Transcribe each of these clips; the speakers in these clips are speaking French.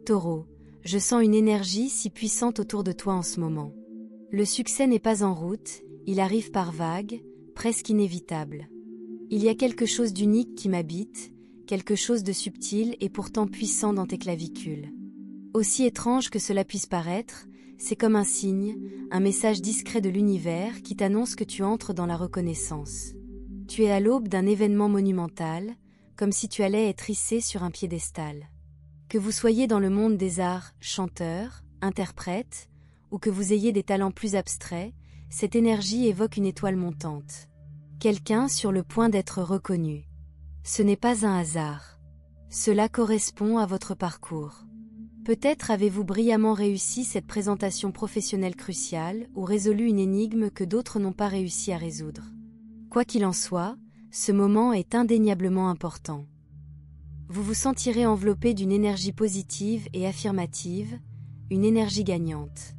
Taureau, je sens une énergie si puissante autour de toi en ce moment. Le succès n'est pas en route, il arrive par vagues, presque inévitable. Il y a quelque chose d'unique qui m'habite, quelque chose de subtil et pourtant puissant dans tes clavicules. Aussi étrange que cela puisse paraître, c'est comme un signe, un message discret de l'univers qui t'annonce que tu entres dans la reconnaissance. Tu es à l'aube d'un événement monumental, comme si tu allais être hissé sur un piédestal. Que vous soyez dans le monde des arts, chanteur, interprète, ou que vous ayez des talents plus abstraits, cette énergie évoque une étoile montante. Quelqu'un sur le point d'être reconnu. Ce n'est pas un hasard. Cela correspond à votre parcours. Peut-être avez-vous brillamment réussi cette présentation professionnelle cruciale ou résolu une énigme que d'autres n'ont pas réussi à résoudre. Quoi qu'il en soit, ce moment est indéniablement important. Vous vous sentirez enveloppé d'une énergie positive et affirmative, une énergie gagnante.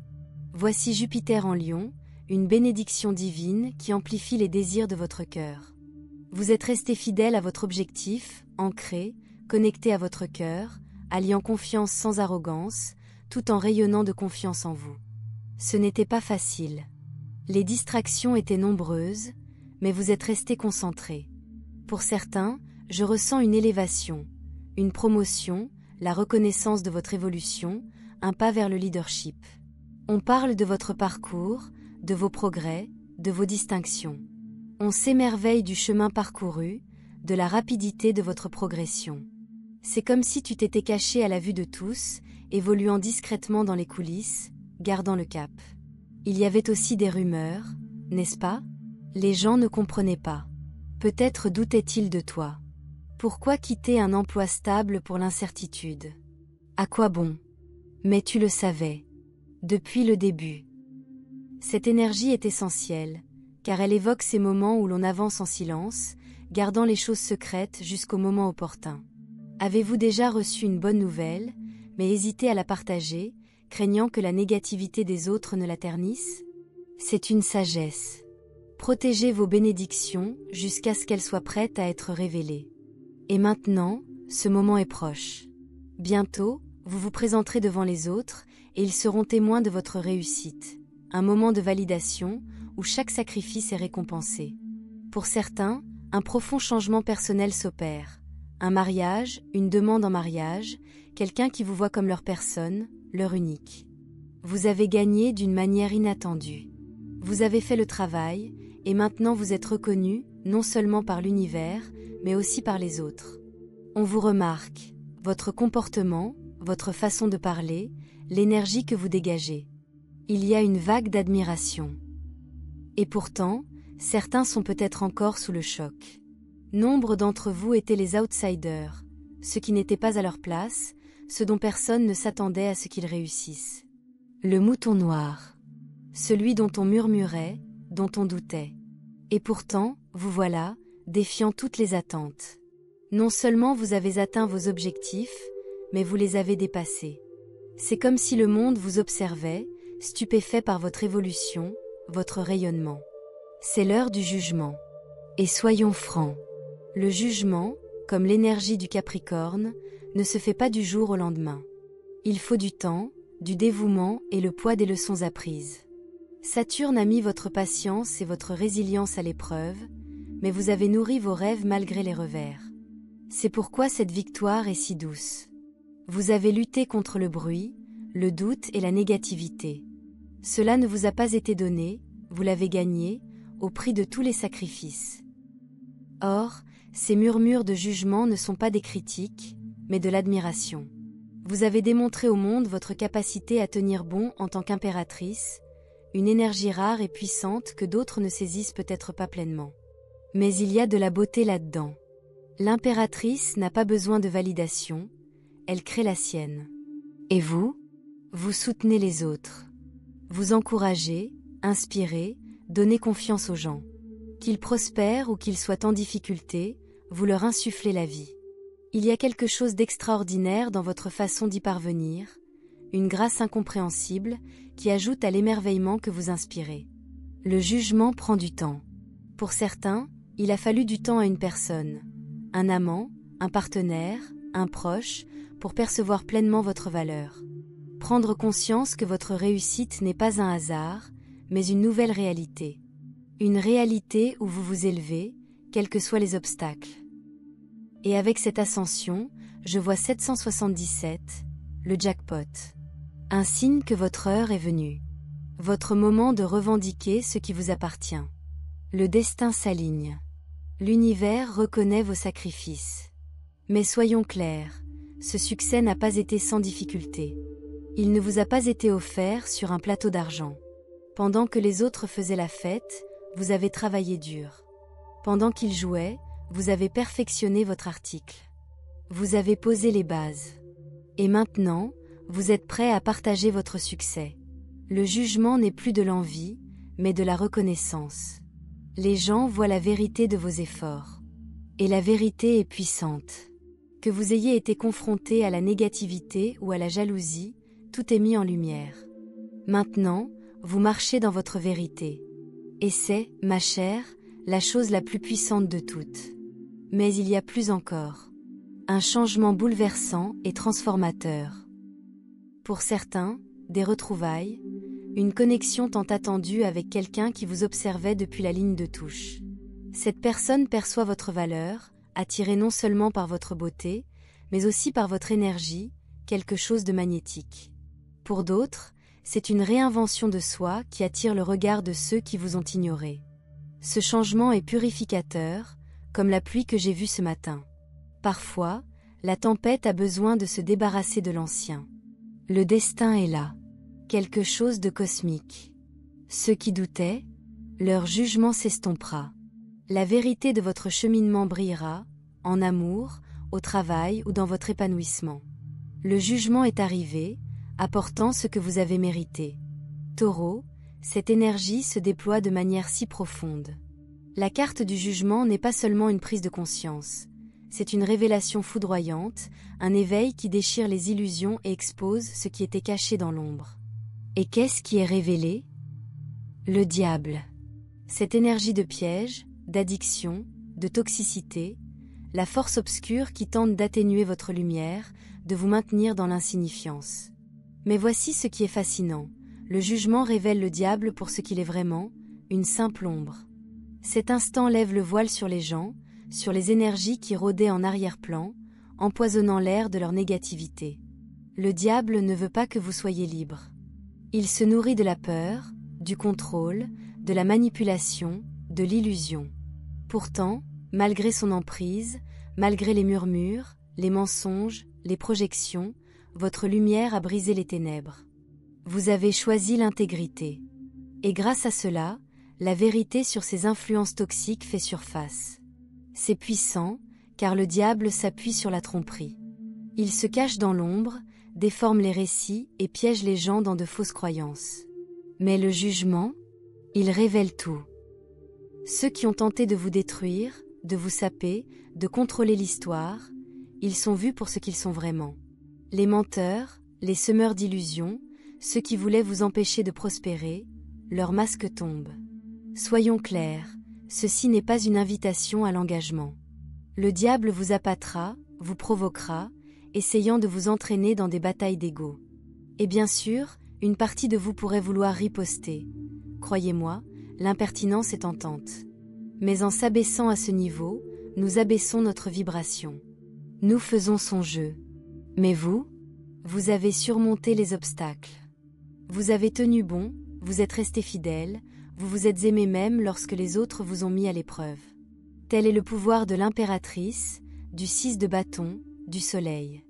Voici Jupiter en Lion, une bénédiction divine qui amplifie les désirs de votre cœur. Vous êtes resté fidèle à votre objectif, ancré, connecté à votre cœur, alliant confiance sans arrogance, tout en rayonnant de confiance en vous. Ce n'était pas facile. Les distractions étaient nombreuses, mais vous êtes resté concentré. Pour certains, je ressens une élévation, une promotion, la reconnaissance de votre évolution, un pas vers le leadership. On parle de votre parcours, de vos progrès, de vos distinctions. On s'émerveille du chemin parcouru, de la rapidité de votre progression. C'est comme si tu t'étais caché à la vue de tous, évoluant discrètement dans les coulisses, gardant le cap. Il y avait aussi des rumeurs, n'est-ce pas? Les gens ne comprenaient pas. Peut-être doutaient-ils de toi. Pourquoi quitter un emploi stable pour l'incertitude? À quoi bon? Mais tu le savais. Depuis le début. Cette énergie est essentielle, car elle évoque ces moments où l'on avance en silence, gardant les choses secrètes jusqu'au moment opportun. Avez-vous déjà reçu une bonne nouvelle, mais hésité à la partager, craignant que la négativité des autres ne la ternisse? C'est une sagesse. Protégez vos bénédictions jusqu'à ce qu'elles soient prêtes à être révélées. Et maintenant, ce moment est proche. Bientôt, vous vous présenterez devant les autres et ils seront témoins de votre réussite. Un moment de validation où chaque sacrifice est récompensé. Pour certains, un profond changement personnel s'opère. Un mariage, une demande en mariage, quelqu'un qui vous voit comme leur personne, leur unique. Vous avez gagné d'une manière inattendue. Vous avez fait le travail, et maintenant vous êtes reconnu, non seulement par l'univers, mais aussi par les autres. On vous remarque, votre comportement, votre façon de parler, l'énergie que vous dégagez. Il y a une vague d'admiration. Et pourtant, certains sont peut-être encore sous le choc. Nombre d'entre vous étaient les outsiders, ceux qui n'étaient pas à leur place, ceux dont personne ne s'attendait à ce qu'ils réussissent. Le mouton noir. Celui dont on murmurait, dont on doutait. Et pourtant, vous voilà, défiant toutes les attentes. Non seulement vous avez atteint vos objectifs, mais vous les avez dépassés. C'est comme si le monde vous observait, stupéfait par votre évolution, votre rayonnement. C'est l'heure du jugement. Et soyons francs. Le jugement, comme l'énergie du Capricorne, ne se fait pas du jour au lendemain. Il faut du temps, du dévouement et le poids des leçons apprises. Saturne a mis votre patience et votre résilience à l'épreuve, mais vous avez nourri vos rêves malgré les revers. C'est pourquoi cette victoire est si douce. Vous avez lutté contre le bruit, le doute et la négativité. Cela ne vous a pas été donné, vous l'avez gagné, au prix de tous les sacrifices. Or, ces murmures de jugement ne sont pas des critiques, mais de l'admiration. Vous avez démontré au monde votre capacité à tenir bon en tant qu'impératrice, une énergie rare et puissante que d'autres ne saisissent peut-être pas pleinement. Mais il y a de la beauté là-dedans. L'impératrice n'a pas besoin de validation, elle crée la sienne. Et vous? Vous soutenez les autres. Vous encouragez, inspirez, donnez confiance aux gens. Qu'ils prospèrent ou qu'ils soient en difficulté, vous leur insufflez la vie. Il y a quelque chose d'extraordinaire dans votre façon d'y parvenir, une grâce incompréhensible qui ajoute à l'émerveillement que vous inspirez. Le jugement prend du temps. Pour certains, il a fallu du temps à une personne, un amant, un partenaire, un proche, pour percevoir pleinement votre valeur. Prendre conscience que votre réussite n'est pas un hasard, mais une nouvelle réalité. Une réalité où vous vous élevez, quels que soient les obstacles. Et avec cette ascension, je vois 777, le jackpot. Un signe que votre heure est venue. Votre moment de revendiquer ce qui vous appartient. Le destin s'aligne. L'univers reconnaît vos sacrifices. Mais soyons clairs, ce succès n'a pas été sans difficulté. Il ne vous a pas été offert sur un plateau d'argent. Pendant que les autres faisaient la fête, vous avez travaillé dur. Pendant qu'ils jouaient, vous avez perfectionné votre article. Vous avez posé les bases. Et maintenant, vous êtes prêt à partager votre succès. Le jugement n'est plus de l'envie, mais de la reconnaissance. Les gens voient la vérité de vos efforts. Et la vérité est puissante. Que vous ayez été confronté à la négativité ou à la jalousie, tout est mis en lumière. Maintenant, vous marchez dans votre vérité. Et c'est, ma chère, la chose la plus puissante de toutes. Mais il y a plus encore. Un changement bouleversant et transformateur. Pour certains, des retrouvailles, une connexion tant attendue avec quelqu'un qui vous observait depuis la ligne de touche. Cette personne perçoit votre valeur, attirée non seulement par votre beauté, mais aussi par votre énergie, quelque chose de magnétique. Pour d'autres, c'est une réinvention de soi qui attire le regard de ceux qui vous ont ignoré. Ce changement est purificateur, comme la pluie que j'ai vue ce matin. Parfois, la tempête a besoin de se débarrasser de l'ancien. Le destin est là. Quelque chose de cosmique. Ceux qui doutaient, leur jugement s'estompera. La vérité de votre cheminement brillera, en amour, au travail ou dans votre épanouissement. Le jugement est arrivé, apportant ce que vous avez mérité. Taureau, cette énergie se déploie de manière si profonde. La carte du jugement n'est pas seulement une prise de conscience. C'est une révélation foudroyante, un éveil qui déchire les illusions et expose ce qui était caché dans l'ombre. Et qu'est-ce qui est révélé? Le diable. Cette énergie de piège, d'addiction, de toxicité, la force obscure qui tente d'atténuer votre lumière, de vous maintenir dans l'insignifiance. Mais voici ce qui est fascinant. Le jugement révèle le diable pour ce qu'il est vraiment, une simple ombre. Cet instant lève le voile sur les gens, sur les énergies qui rôdaient en arrière-plan, empoisonnant l'air de leur négativité. Le diable ne veut pas que vous soyez libre. Il se nourrit de la peur, du contrôle, de la manipulation, de l'illusion. Pourtant, malgré son emprise, malgré les murmures, les mensonges, les projections, votre lumière a brisé les ténèbres. Vous avez choisi l'intégrité. Et grâce à cela, la vérité sur ces influences toxiques fait surface. C'est puissant, car le diable s'appuie sur la tromperie. Il se cache dans l'ombre, déforme les récits et piège les gens dans de fausses croyances. Mais le jugement, il révèle tout. Ceux qui ont tenté de vous détruire, de vous saper, de contrôler l'histoire, ils sont vus pour ce qu'ils sont vraiment. Les menteurs, les semeurs d'illusions, ceux qui voulaient vous empêcher de prospérer, leur masque tombe. Soyons clairs, ceci n'est pas une invitation à l'engagement. Le diable vous appâtera, vous provoquera, essayant de vous entraîner dans des batailles d'ego. Et bien sûr, une partie de vous pourrait vouloir riposter. Croyez-moi, l'impertinence est tentante. Mais en s'abaissant à ce niveau, nous abaissons notre vibration. Nous faisons son jeu. Mais vous avez surmonté les obstacles. Vous avez tenu bon, vous êtes resté fidèle, vous vous êtes aimé même lorsque les autres vous ont mis à l'épreuve. Tel est le pouvoir de l'impératrice, du 6 de bâton, du soleil.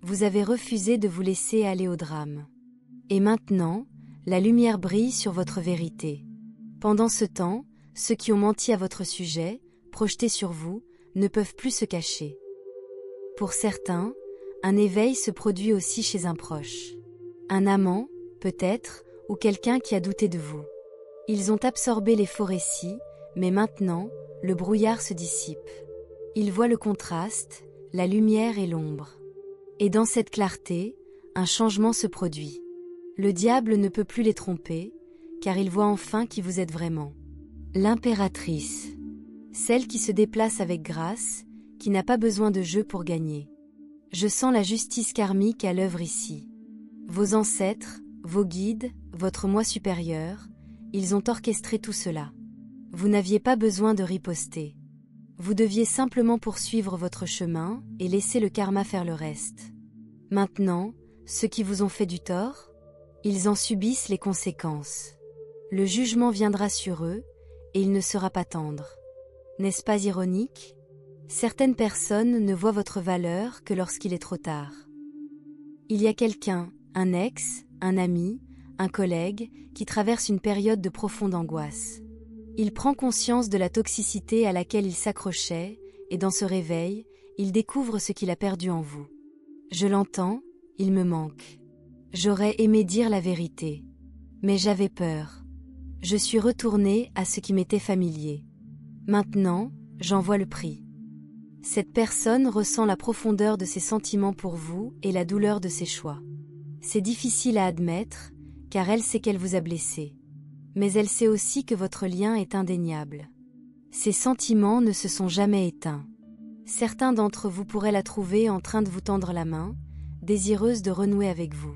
Vous avez refusé de vous laisser aller au drame. Et maintenant, la lumière brille sur votre vérité. Pendant ce temps, ceux qui ont menti à votre sujet, projetés sur vous, ne peuvent plus se cacher. Pour certains, un éveil se produit aussi chez un proche. Un amant, peut-être, ou quelqu'un qui a douté de vous. Ils ont absorbé les faux récits, mais maintenant, le brouillard se dissipe. Ils voient le contraste, la lumière et l'ombre. Et dans cette clarté, un changement se produit. Le diable ne peut plus les tromper, car il voit enfin qui vous êtes vraiment. L'impératrice. Celle qui se déplace avec grâce, qui n'a pas besoin de jeu pour gagner. Je sens la justice karmique à l'œuvre ici. Vos ancêtres, vos guides, votre moi supérieur, ils ont orchestré tout cela. Vous n'aviez pas besoin de riposter. Vous deviez simplement poursuivre votre chemin et laisser le karma faire le reste. Maintenant, ceux qui vous ont fait du tort, ils en subissent les conséquences. Le jugement viendra sur eux, et il ne sera pas tendre. N'est-ce pas ironique? Certaines personnes ne voient votre valeur que lorsqu'il est trop tard. Il y a quelqu'un, un ex, un ami, un collègue, qui traverse une période de profonde angoisse. Il prend conscience de la toxicité à laquelle il s'accrochait, et dans ce réveil, il découvre ce qu'il a perdu en vous. Je l'entends, il me manque. J'aurais aimé dire la vérité. Mais j'avais peur. Je suis retournée à ce qui m'était familier. Maintenant, j'en vois le prix. Cette personne ressent la profondeur de ses sentiments pour vous et la douleur de ses choix. C'est difficile à admettre, car elle sait qu'elle vous a blessé. Mais elle sait aussi que votre lien est indéniable. Ces sentiments ne se sont jamais éteints. Certains d'entre vous pourraient la trouver en train de vous tendre la main, désireuse de renouer avec vous.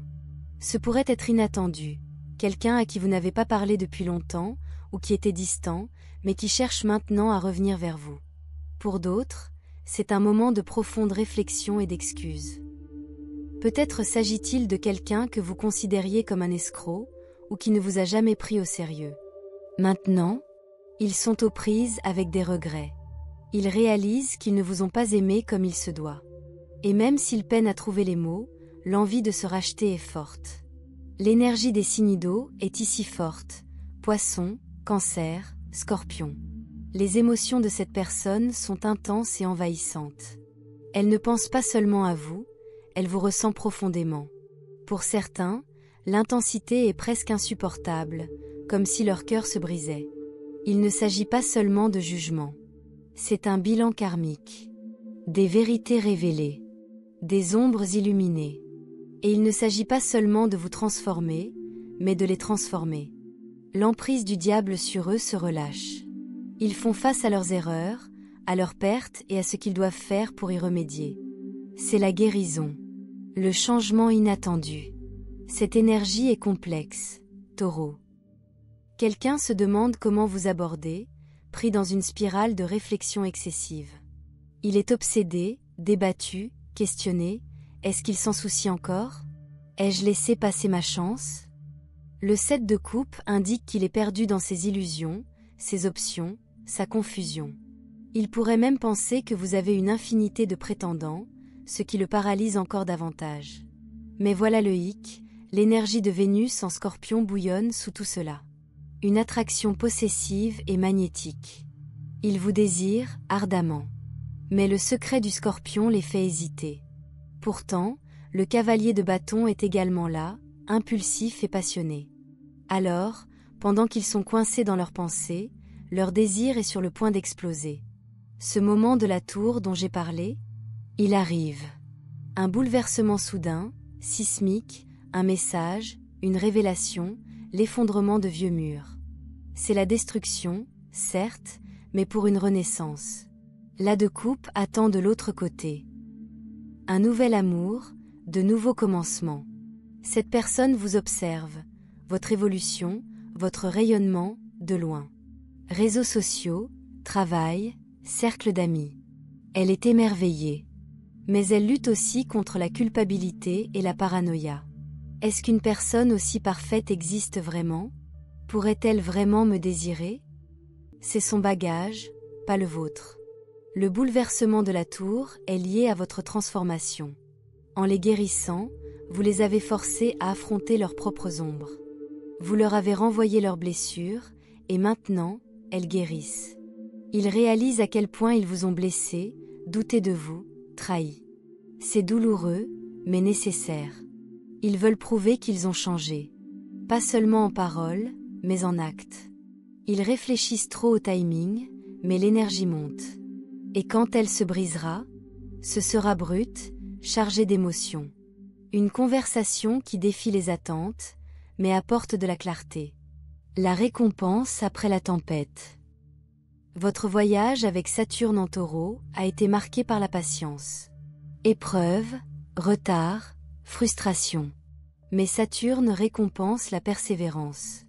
Ce pourrait être inattendu, quelqu'un à qui vous n'avez pas parlé depuis longtemps, ou qui était distant, mais qui cherche maintenant à revenir vers vous. Pour d'autres, c'est un moment de profonde réflexion et d'excuse. Peut-être s'agit-il de quelqu'un que vous considériez comme un escroc, ou qui ne vous a jamais pris au sérieux. Maintenant, ils sont aux prises avec des regrets. Ils réalisent qu'ils ne vous ont pas aimé comme il se doit. Et même s'ils peinent à trouver les mots, l'envie de se racheter est forte. L'énergie des signes d'eau est ici forte. Poisson, Cancer, Scorpion. Les émotions de cette personne sont intenses et envahissantes. Elle ne pense pas seulement à vous, elle vous ressent profondément. Pour certains, l'intensité est presque insupportable, comme si leur cœur se brisait. Il ne s'agit pas seulement de jugement. C'est un bilan karmique. Des vérités révélées. Des ombres illuminées. Et il ne s'agit pas seulement de vous transformer, mais de les transformer. L'emprise du diable sur eux se relâche. Ils font face à leurs erreurs, à leurs pertes et à ce qu'ils doivent faire pour y remédier. C'est la guérison. Le changement inattendu. Cette énergie est complexe, Taureau. Quelqu'un se demande comment vous aborder, pris dans une spirale de réflexion excessive. Il est obsédé, débattu, questionné. Est-ce qu'il s'en soucie encore? Ai-je laissé passer ma chance? Le 7 de coupe indique qu'il est perdu dans ses illusions, ses options, sa confusion. Il pourrait même penser que vous avez une infinité de prétendants, ce qui le paralyse encore davantage. Mais voilà le hic, l'énergie de Vénus en Scorpion bouillonne sous tout cela. Une attraction possessive et magnétique. Il vous désire ardemment. Mais le secret du Scorpion les fait hésiter. Pourtant, le cavalier de bâton est également là, impulsif et passionné. Alors, pendant qu'ils sont coincés dans leurs pensées, leur désir est sur le point d'exploser. Ce moment de la tour dont j'ai parlé, il arrive. Un bouleversement soudain, sismique, un message, une révélation, l'effondrement de vieux murs. C'est la destruction, certes, mais pour une renaissance. L'as de coupe attend de l'autre côté. Un nouvel amour, de nouveaux commencements. Cette personne vous observe, votre évolution, votre rayonnement, de loin. Réseaux sociaux, travail, cercle d'amis. Elle est émerveillée. Mais elle lutte aussi contre la culpabilité et la paranoïa. Est-ce qu'une personne aussi parfaite existe vraiment? Pourrait-elle vraiment me désirer? C'est son bagage, pas le vôtre. Le bouleversement de la tour est lié à votre transformation. En les guérissant, vous les avez forcés à affronter leurs propres ombres. Vous leur avez renvoyé leurs blessures, et maintenant, elles guérissent. Ils réalisent à quel point ils vous ont blessé, douté de vous, trahi. C'est douloureux, mais nécessaire. Ils veulent prouver qu'ils ont changé. Pas seulement en parole, mais en acte. Ils réfléchissent trop au timing, mais l'énergie monte. Et quand elle se brisera, ce sera brut, chargé d'émotions. Une conversation qui défie les attentes, mais apporte de la clarté. La récompense après la tempête. Votre voyage avec Saturne en Taureau a été marqué par la patience. Épreuve, retard, frustration. Mais Saturne récompense la persévérance.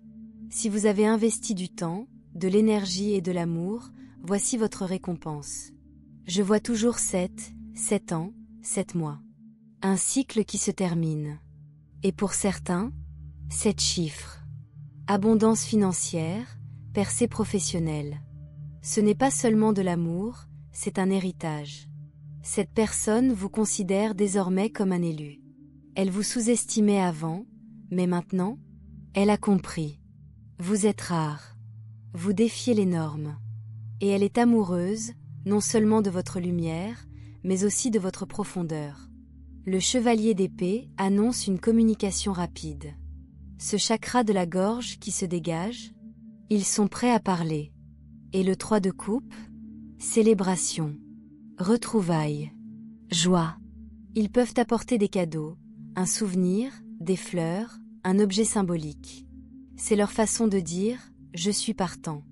Si vous avez investi du temps, de l'énergie et de l'amour, voici votre récompense. Je vois toujours 7 ans, 7 mois. Un cycle qui se termine. Et pour certains, 7 chiffres. Abondance financière, percée professionnelle. Ce n'est pas seulement de l'amour, c'est un héritage. Cette personne vous considère désormais comme un élu. Elle vous sous-estimait avant, mais maintenant, elle a compris. Vous êtes rare. Vous défiez les normes. Et elle est amoureuse, non seulement de votre lumière, mais aussi de votre profondeur. Le chevalier d'épée annonce une communication rapide. Ce chakra de la gorge qui se dégage, ils sont prêts à parler. Et le 3 de coupe, célébration, retrouvailles, joie. Ils peuvent apporter des cadeaux, un souvenir, des fleurs, un objet symbolique. C'est leur façon de dire « je suis partant ».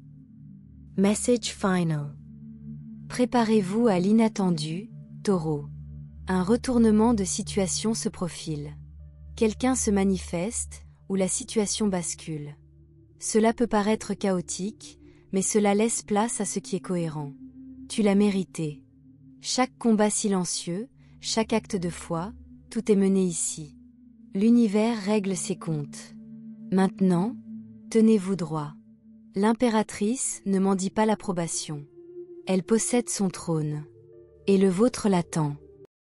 Message final. Préparez-vous à l'inattendu, Taureau. Un retournement de situation se profile. Quelqu'un se manifeste, ou la situation bascule. Cela peut paraître chaotique, mais cela laisse place à ce qui est cohérent. Tu l'as mérité. Chaque combat silencieux, chaque acte de foi, tout est mené ici. L'univers règle ses comptes. Maintenant, tenez-vous droit. L'impératrice ne mendie pas l'approbation. Elle possède son trône. Et le vôtre l'attend.